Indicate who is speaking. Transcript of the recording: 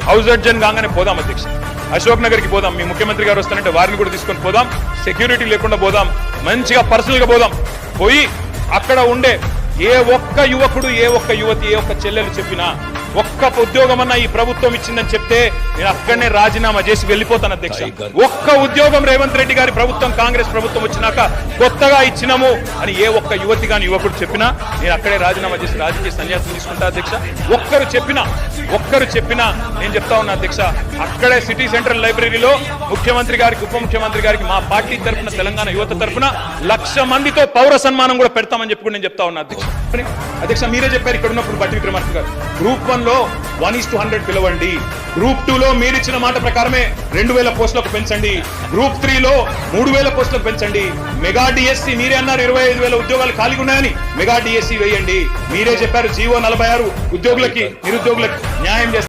Speaker 1: House Arjun కాగానే పోదాం అధ్యక్ష, అశోక్ నగర్కి పోదాం, మీ ముఖ్యమంత్రి గారు వస్తానంటే వారిని కూడా తీసుకొని పోదాం, సెక్యూరిటీ లేకుండా పోదాం, మంచిగా పర్సనల్ గా పోదాం, పోయి అక్కడ ఉండే ఏ ఒక్క యువకుడు, ఏ ఒక్క యువతి, ఏ ఒక్క చెల్లెలు చెప్పినా ఒక్క ఉద్యోగం అన్నా ఈ ప్రభుత్వం ఇచ్చిందని చెప్తే నేను అక్కడనే రాజీనామా చేసి వెళ్ళిపోతాను అధ్యక్ష. ఒక్క ఉద్యోగం రేవంత్ రెడ్డి గారి ప్రభుత్వం, కాంగ్రెస్ ప్రభుత్వం వచ్చినాక కొత్తగా ఇచ్చినాము అని ఏ ఒక్క యువతి గాని యువకుడు చెప్పినా నేను అక్కడే రాజీనామా చేసి రాజకీయ సన్యాసం తీసుకుంటా అధ్యక్ష. ఒక్కరు చెప్పినా నేను చెప్తా ఉన్నా అధ్యక్ష, అక్కడే సిటీ సెంట్రల్ లైబ్రరీలో ముఖ్యమంత్రి గారికి, ఉప ముఖ్యమంత్రి గారికి మా పార్టీ తరఫున, తెలంగాణ యువత తరఫున 1,00,000 మందితో పౌర సన్మానం కూడా పెడతామని చెప్పి నేను చెప్తా ఉన్నా అధ్యక్ష. అధ్యక్ష మీరే చెప్పారు ఇక్కడ ఉన్నప్పుడు బట్టి విక్రమార్క గారు, గ్రూప్ 1 లో 1:100 పిలవండి, గ్రూప్ 2 లో మీరు ఇచ్చిన మాట ప్రకారమే 2,000 పోస్టులకు పెంచండి, గ్రూప్ 3 లో 3,000 పోస్టులకు పెంచండి, మెగా డిఎస్సి మీరే అన్నారు 25,000 ఉద్యోగాలు ఖాళీగా ఉన్నాయని, మెగా డిఎస్సి వేయండి, మీరే చెప్పారు జీవో 46 ఉద్యోగులకి, నిరుద్యోగులకి న్యాయం చేస్తారు.